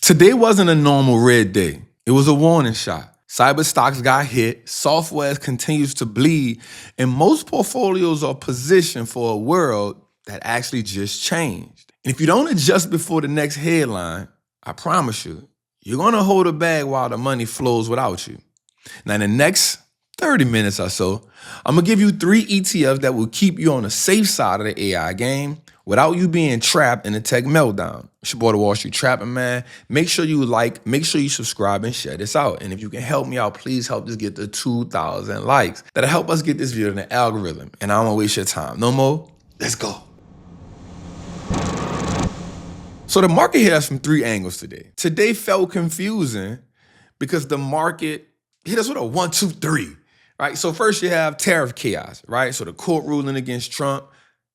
Today wasn't a normal red day. It was a warning shot. Cyber stocks got hit, software continues to bleed, and most portfolios are positioned for a world that actually just changed. And if you don't adjust before the next headline, I promise you, you're gonna hold a bag while the money flows without you. Now, in the next 30 minutes or so, I'm gonna give you 3 ETFs that will keep you on the safe side of the AI game without you being trapped in a tech meltdown. It's your boy, the Wall Street Trapping Man. Make sure you like, make sure you subscribe and share this out. And if you can help me out, please help us get to 2,000 likes. That'll help us get this video in the algorithm. And I don't wanna waste your time. No more, let's go. So the market hit us from 3 angles today. Today felt confusing because the market hit us with a 1, 2, 3, right? So first you have tariff chaos, right? So the court ruling against Trump,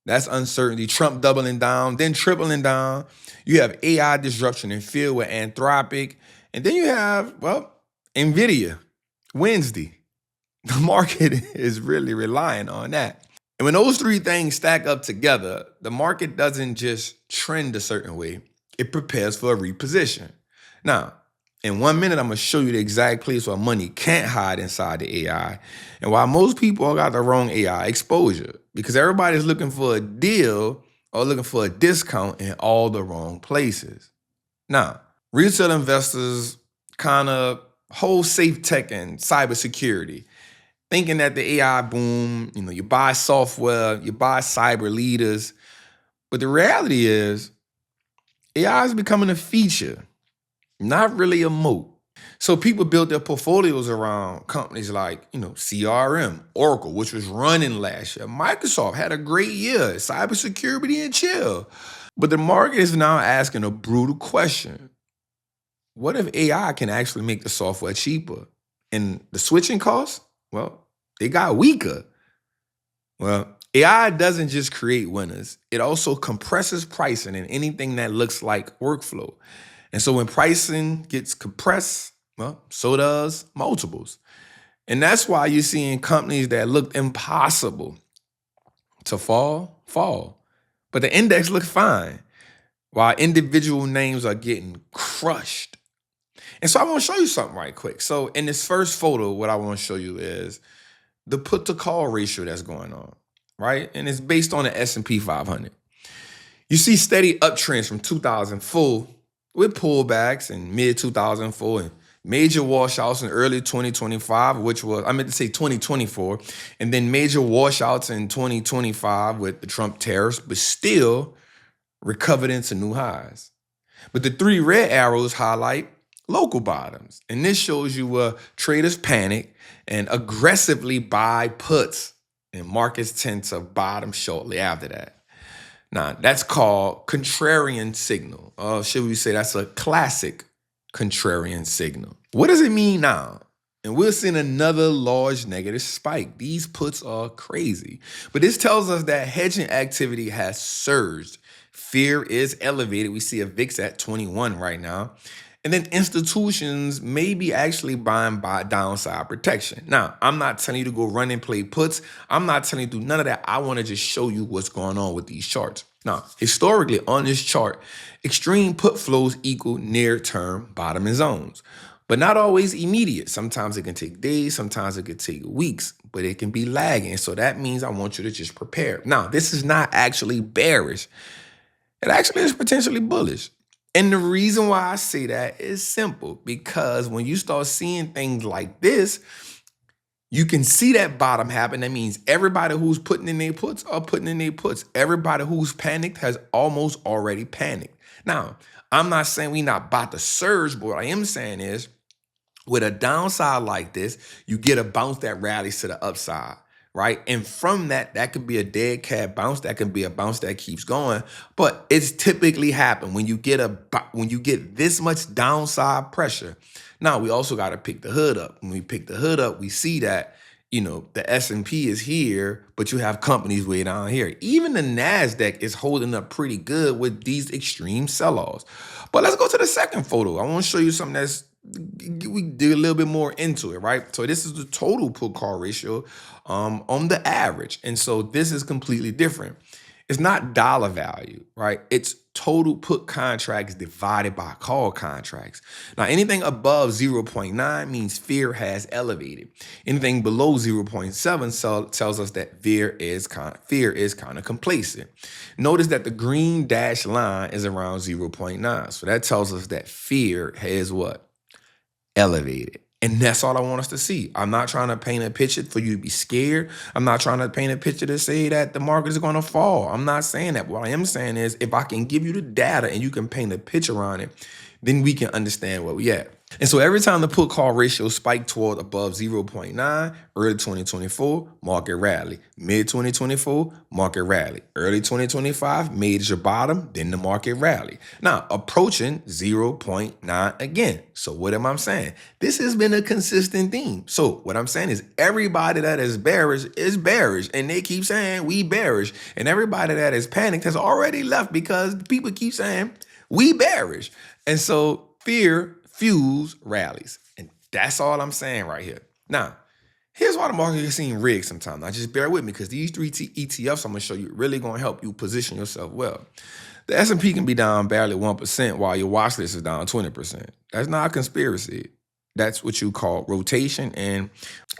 that's uncertainty. Trump doubling down, then tripling down. You have AI disruption and fear with Anthropic. And then you have, well, Nvidia, Wednesday. The market is really relying on that. And when those 3 things stack up together, the market doesn't just trend a certain way, it prepares for a reposition. Now, in 1 minute, I'm gonna show you the exact place where money can't hide inside the AI and why most people got the wrong AI exposure, because everybody's looking for a deal or looking for a discount in all the wrong places. Now, retail investors kind of hold safe tech and cybersecurity, thinking that the AI boom, you buy software, you buy cyber leaders. But the reality is AI is becoming a feature, not really a moat. So people built their portfolios around companies like, CRM, Oracle, which was running last year. Microsoft had a great year, cybersecurity and chill. But the market is now asking a brutal question. What if AI can actually make the software cheaper? And the switching costs, well, they got weaker. Well, AI doesn't just create winners. It also compresses pricing in anything that looks like workflow. And so when pricing gets compressed, well, so does multiples. And that's why you're seeing companies that looked impossible to fall. But the index looked fine, while individual names are getting crushed. And so I want to show you something right quick. So in this first photo, what I want to show you is the put to call ratio that's going on, right? And it's based on the S&P 500. You see steady uptrends from 2004 with pullbacks in mid-2004 and major washouts in early 2025, which was, I meant to say 2024, and then major washouts in 2025 with the Trump tariffs, but still recovered into new highs. But the 3 red arrows highlight local bottoms. And this shows you where traders panic and aggressively buy puts, and markets tend to bottom shortly after that. Now, that's called contrarian signal. Should we say that's a classic contrarian signal? What does it mean now? And we're seeing another large negative spike. These puts are crazy. But this tells us that hedging activity has surged. Fear is elevated. We see a VIX at 21 right now. And then institutions may be actually buying downside protection. Now, I'm not telling you to go run and play puts. I'm not telling you to do none of that. I want to just show you what's going on with these charts. Now, historically on this chart, extreme put flows equal near-term bottoming zones, but not always immediate. Sometimes it can take days, sometimes it can take weeks, but it can be lagging. So that means I want you to just prepare. Now, this is not actually bearish. It actually is potentially bullish. And the reason why I say that is simple, because when you start seeing things like this, you can see that bottom happen. That means everybody who's putting in their puts are putting in their puts. Everybody who's panicked has almost already panicked. Now, I'm not saying we're not about to surge, but what I am saying is with a downside like this, you get a bounce that rallies to the upside, right? And from that, that could be a dead cat bounce. That can be a bounce that keeps going. But it's typically happen when you get this much downside pressure. Now, we also got to pick the hood up. When we pick the hood up, we see that, the S&P is here, but you have companies way down here. Even the NASDAQ is holding up pretty good with these extreme sell-offs. But let's go to the second photo. I want to show you something we dig a little bit more into it, right? So this is the total put call ratio on the average. And so this is completely different. It's not dollar value, right? It's total put contracts divided by call contracts. Now, anything above 0.9 means fear has elevated. Anything below 0.7 tells us that fear is kind of complacent. Notice that the green dashed line is around 0.9. So that tells us that fear has what? Elevated. And that's all I want us to see. I'm not trying to paint a picture for you to be scared. I'm not trying to paint a picture to say that the market is going to fall. I'm not saying that. What I am saying is if I can give you the data and you can paint a picture on it, then we can understand where we at. And so every time the put call ratio spiked toward above 0.9, early 2024, market rally. Mid 2024, market rally. Early 2025, major bottom, then the market rally. Now, approaching 0.9 again. So what am I saying? This has been a consistent theme. So what I'm saying is everybody that is bearish, and they keep saying we bearish. And everybody that is panicked has already left because people keep saying we bearish. And so fear fuels rallies. And that's all I'm saying right here. Now, here's why the market is seem rigged sometimes. Now, just bear with me because these three ETFs I'm going to show you really going to help you position yourself well. The S&P can be down barely 1% while your watch list is down 20%. That's not a conspiracy. That's what you call rotation and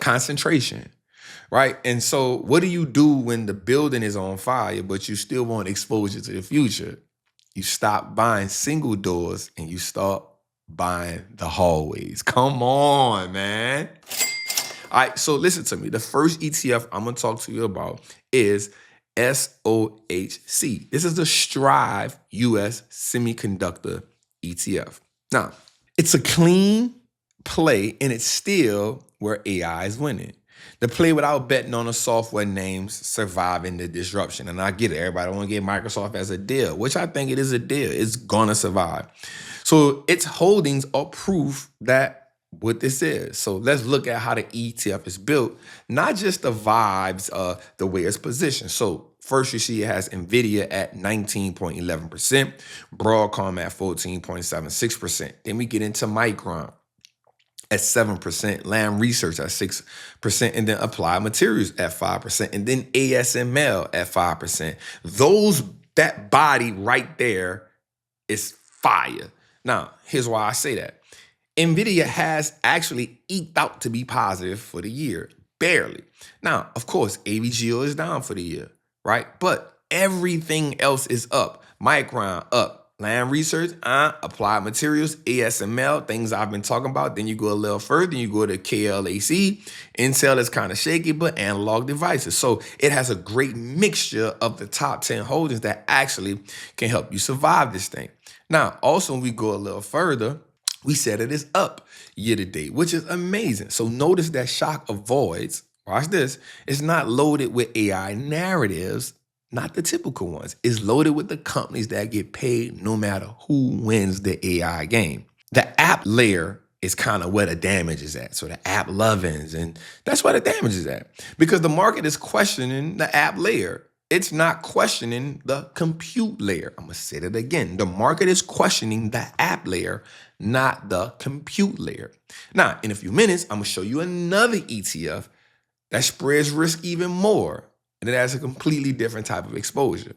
concentration, right? And so what do you do when the building is on fire, but you still want exposure to the future? You stop buying single doors and you start buying the hallways. Come on, man. All right, so listen to me. The first ETF I'm going to talk to you about is SOHC. This is the Strive US Semiconductor ETF. Now, it's a clean play and it's still where AI is winning. The play without betting on the software names surviving the disruption. And I get it. Everybody want to get Microsoft as a deal, which I think it is a deal. It's going to survive. So its holdings are proof that what this is. So let's look at how the ETF is built, not just the vibes, the way it's positioned. So first you see it has Nvidia at 19.11%, Broadcom at 14.76%. Then we get into Micron at 7%, Lam Research at 6%, and then Applied Materials at 5%, and then ASML at 5%. That body right there is fire. Now, here's why I say that. Nvidia has actually eked out to be positive for the year, barely. Now, of course, AVGO is down for the year, right? But everything else is up. Micron up. Lam Research, Applied Materials, ASML, things I've been talking about. Then you go a little further, then you go to KLAC. Intel is kind of shaky, but analog devices. So it has a great mixture of the top 10 holdings that actually can help you survive this thing. Now, also when we go a little further, we said it is up year to date, which is amazing. So notice that SHOC avoids, watch this, it's not loaded with AI narratives, not the typical ones. It's loaded with the companies that get paid no matter who wins the AI game. The app layer is kind of where the damage is at. So the app lovins, and that's where the damage is at. Because the market is questioning the app layer. It's not questioning the compute layer. I'm going to say that again. The market is questioning the app layer, not the compute layer. Now, in a few minutes, I'm going to show you another ETF that spreads risk even more. And it has a completely different type of exposure.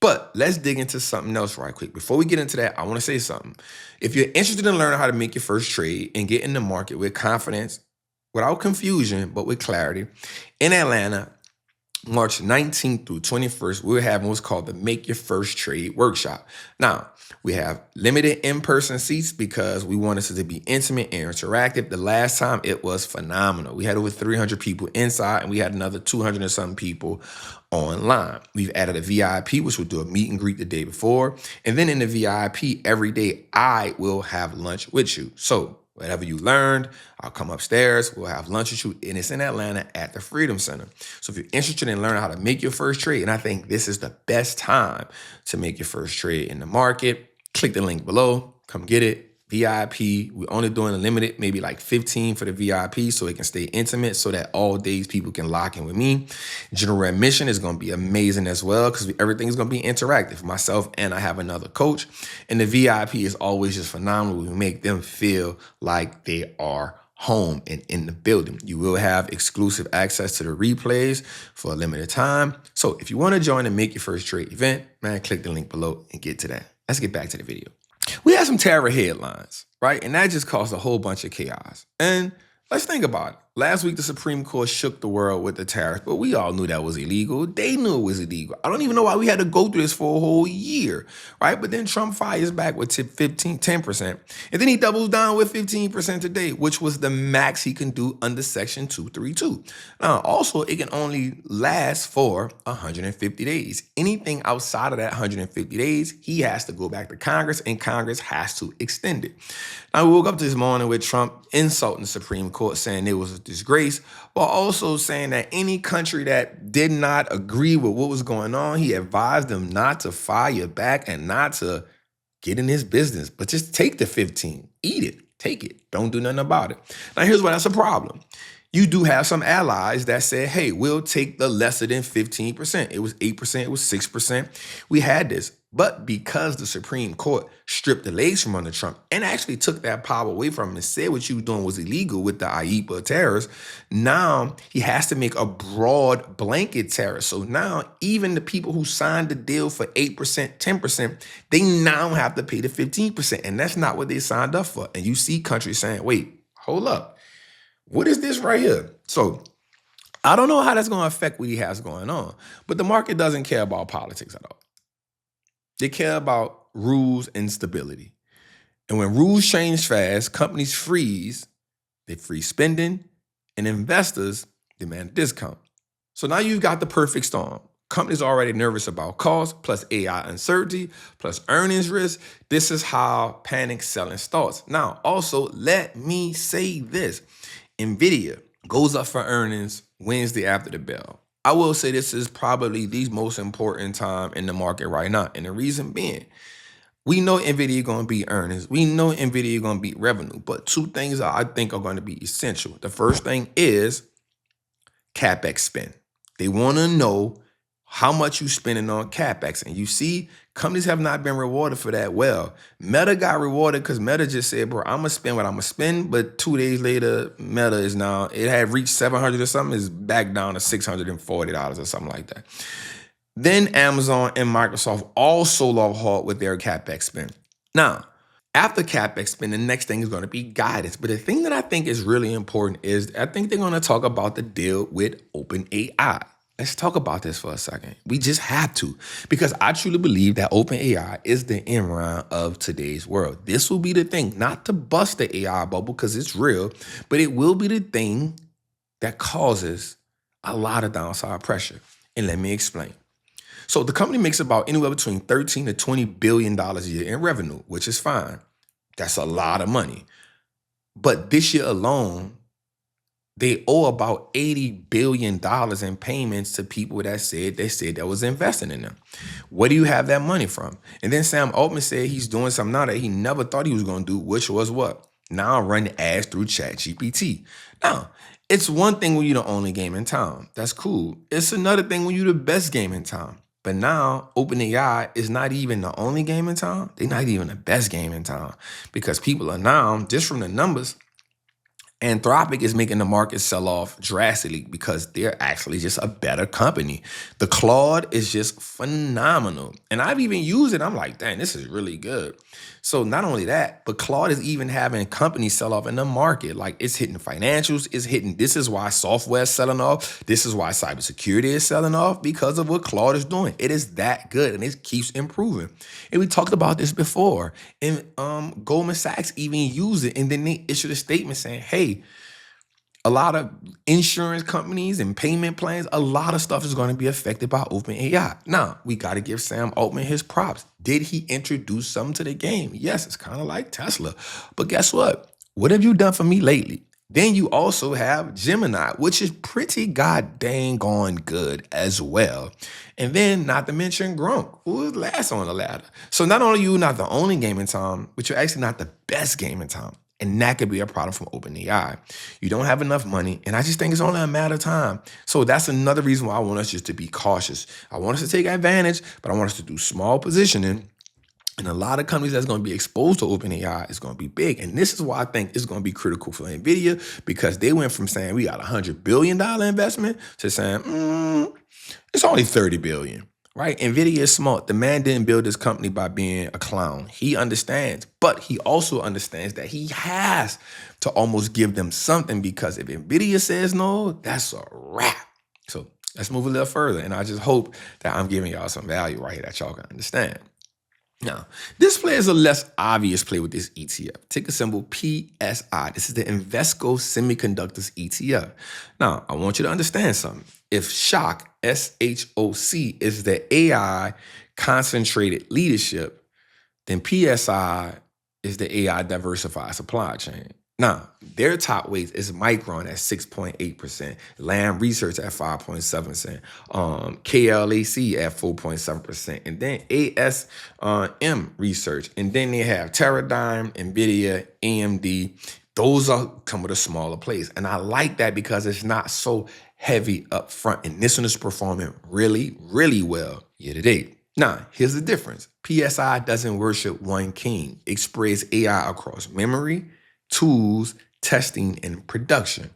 But let's dig into something else right quick. Before we get into that, I want to say something. If you're interested in learning how to make your first trade and get in the market with confidence, without confusion, but with clarity, in Atlanta, March 19th through 21st, we're having what's called the Make Your First Trade Workshop. Now, we have limited in-person seats because we wanted it to be intimate and interactive. The last time it was phenomenal. We had over 300 people inside and we had another 200 and something people online. We've added a VIP, which will do a meet and greet the day before. And then in the VIP, every day I will have lunch with you. So whatever you learned, I'll come upstairs, we'll have lunch with you, and it's in Atlanta at the Freedom Center. So if you're interested in learning how to make your first trade, and I think this is the best time to make your first trade in the market, click the link below, come get it. VIP, we're only doing a limited, maybe like 15 for the VIP so it can stay intimate so that all days people can lock in with me. General admission is going to be amazing as well because everything's going to be interactive. Myself and I have another coach. And the VIP is always just phenomenal. We make them feel like they are home and in the building. You will have exclusive access to the replays for a limited time. So if you want to join and make your first trade event, man, click the link below and get to that. Let's get back to the video. We had some tariff headlines, right? And that just caused a whole bunch of chaos. And let's think about it. Last week, the Supreme Court shook the world with the tariffs, but we all knew that was illegal. They knew it was illegal. I don't even know why we had to go through this for a whole year, right? But then Trump fires back with 10%. And then he doubles down with 15% today, which was the max he can do under Section 232. Now, also, it can only last for 150 days. Anything outside of that 150 days, he has to go back to Congress, and Congress has to extend it. Now, we woke up this morning with Trump insulting the Supreme Court, saying it was a disgrace, but also saying that any country that did not agree with what was going on, he advised them not to fire back and not to get in his business, but just take the 15, eat it, take it, don't do nothing about it. Now, here's why that's a problem. You do have some allies that said, hey, we'll take the lesser than 15%. It was 8%, it was 6%. We had this. But because the Supreme Court stripped the legs from under Trump and actually took that power away from him and said what you were doing was illegal with the IEPA tariffs, now he has to make a broad blanket tariff. So now even the people who signed the deal for 8%, 10%, they now have to pay the 15%. And that's not what they signed up for. And you see countries saying, wait, hold up. What is this right here? So I don't know how that's going to affect what he has going on, but the market doesn't care about politics at all. They care about rules and stability. And when rules change fast, companies freeze, they freeze spending, and investors demand a discount. So now you've got the perfect storm. Companies are already nervous about cost, plus AI uncertainty, plus earnings risk. This is how panic selling starts. Now, also, let me say this. Nvidia goes up for earnings Wednesday after the bell. I will say this is probably the most important time in the market right now. And the reason being, we know Nvidia going to beat earnings. We know Nvidia going to beat revenue. But two things I think are going to be essential. The first thing is Capex spend. They want to know how much you spending on Capex. And you see, companies have not been rewarded for that well. Meta got rewarded because Meta just said, bro, I'm going to spend what I'm going to spend. But 2 days later, Meta is now, it had reached 700 or something, is back down to $640 or something like that. Then Amazon and Microsoft all sold off hard with their Capex spend. Now, after Capex spend, the next thing is going to be guidance. But the thing that I think is really important is I think they're going to talk about the deal with OpenAI. Let's talk about this for a second. We just have to, because I truly believe that OpenAI is the Enron of today's world. This will be the thing, not to bust the AI bubble because it's real, but it will be the thing that causes a lot of downside pressure. And let me explain. So the company makes about anywhere between $13 to $20 billion a year in revenue, which is fine. That's a lot of money. But this year alone, they owe about $80 billion in payments to people that said that was investing in them. Where do you have that money from? And then Sam Altman said he's doing something now that he never thought he was going to do, which was what? Now run ads through ChatGPT. Now, it's one thing when you're the only game in town. That's cool. It's another thing when you're the best game in town. But now OpenAI is not even the only game in town. They're not even the best game in town because people are now, just from the numbers, Anthropic is making the market sell off drastically because they're actually just a better company. The Claude is just phenomenal. And I've even used it. I'm like, dang, this is really good. So not only that, but Claude is even having companies sell off in the market. Like it's hitting financials, it's hitting, this is why software is selling off. This is why cybersecurity is selling off because of what Claude is doing. It is that good and it keeps improving. And we talked about this before. And Goldman Sachs even used it and then they issued a statement saying, hey, a lot of insurance companies and payment plans, a lot of stuff is going to be affected by OpenAI. Now, we got to give Sam Altman his props. Did he introduce something to the game? Yes, it's kind of like Tesla. But guess what? What have you done for me lately? Then you also have Gemini, which is pretty goddamn gone good as well. And then not to mention Gronk, who is last on the ladder. So not only are you not the only game in town, but you're actually not the best game in town. And that could be a problem from OpenAI. You don't have enough money, and I just think it's only a matter of time. So that's another reason why I want us just to be cautious. I want us to take advantage, but I want us to do small positioning And a lot of companies that's going to be exposed to OpenAI is going to be big. And this is why I think it's going to be critical for Nvidia, because they went from saying we got $100 billion investment to saying, it's only $30 billion, right? Nvidia is smart. The man didn't build this company by being a clown. He understands, but he also understands that he has to almost give them something, because if Nvidia says no, that's a wrap. So let's move a little further. And I just hope that I'm giving y'all some value right here that y'all can understand. Now, this play is a less obvious play with this ETF. Ticker symbol PSI. This is the Invesco Semiconductors ETF. Now, I want you to understand something. If SHOC, SHOC, is the AI concentrated leadership, then PSI is the AI diversified supply chain. Now, their top weights is Micron at 6.8%, Lam Research at 5.7%, KLAC at 4.7%, and then ASM Research. And then they have Teradyne, Nvidia, AMD. Those are some of the smaller plays. And I like that because it's not so heavy up front. And this one is performing really, really well year to date. Now, here's the difference. PSI doesn't worship one king. It spreads AI across memory, tools, testing, and production.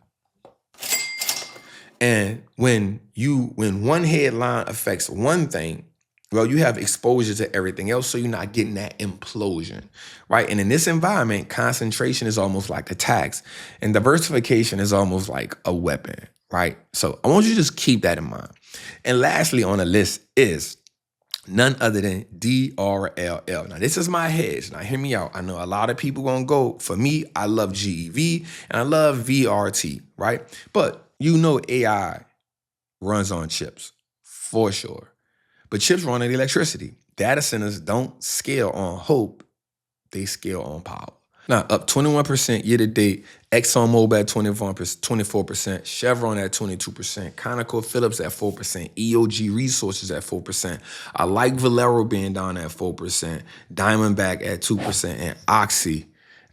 And when one headline affects one thing, well, you have exposure to everything else, so you're not getting that implosion, right? And in this environment, concentration is almost like a tax, and diversification is almost like a weapon, right? So I want you to just keep that in mind. And lastly on the list is none other than DRLL. Now, this is my hedge. Now, hear me out. I know a lot of people gonna go, for me, I love GEV and I love VRT, right? But you know AI runs on chips, for sure. But chips run on electricity. Data centers don't scale on hope, they scale on power. Now, up 21% year to date, ExxonMobil at 24%, Chevron at 22%, ConocoPhillips at 4%, EOG Resources at 4%. I like Valero being down at 4%, Diamondback at 2%, and Oxy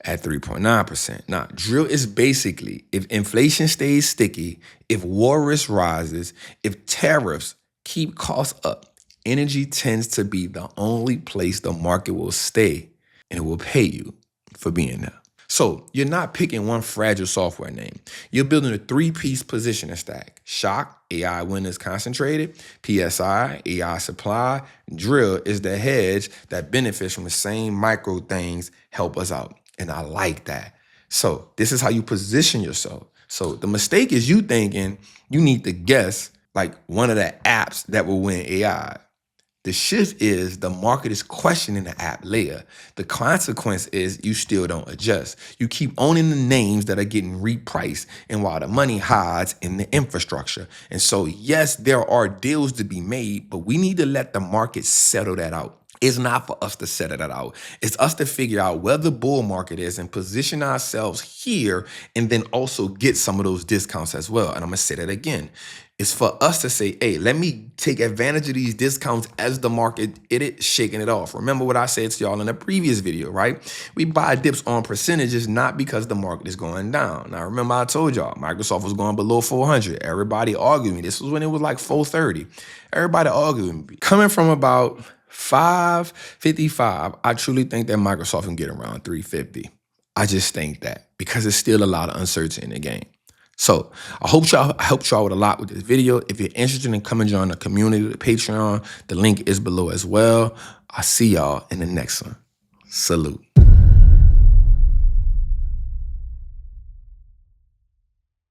at 3.9%. Now, drill is basically, if inflation stays sticky, if war risk rises, if tariffs keep costs up, energy tends to be the only place the market will stay, and it will pay you for being there. So you're not picking one fragile software name. You're building a three-piece positioning stack. SHOC, AI winners concentrated. PSI, AI supply. Drill is the hedge that benefits from the same micro things help us out. And I like that. So this is how you position yourself. So the mistake is you thinking you need to guess like one of the apps that will win AI. The shift is the market is questioning the app layer. The consequence is you still don't adjust. You keep owning the names that are getting repriced, and while the money hides in the infrastructure. And so, yes, there are deals to be made, but we need to let the market settle that out. It's not for us to settle that out. It's us to figure out where the bull market is and position ourselves here, and then also get some of those discounts as well. And I'm gonna say that again. It's for us to say, hey, let me take advantage of these discounts as the market is shaking it off. Remember what I said to y'all in a previous video, right? We buy dips on percentages, not because the market is going down. Now, remember I told y'all Microsoft was going below 400. Everybody argued me. This was when it was like 430. Everybody arguing me. Coming from about 555, I truly think that Microsoft can get around 350. I just think that because there's still a lot of uncertainty in the game. So I hope y'all helped y'all with a lot with this video. If you're interested in coming join the community, the Patreon, the link is below as well. I'll see y'all in the next one. Salute.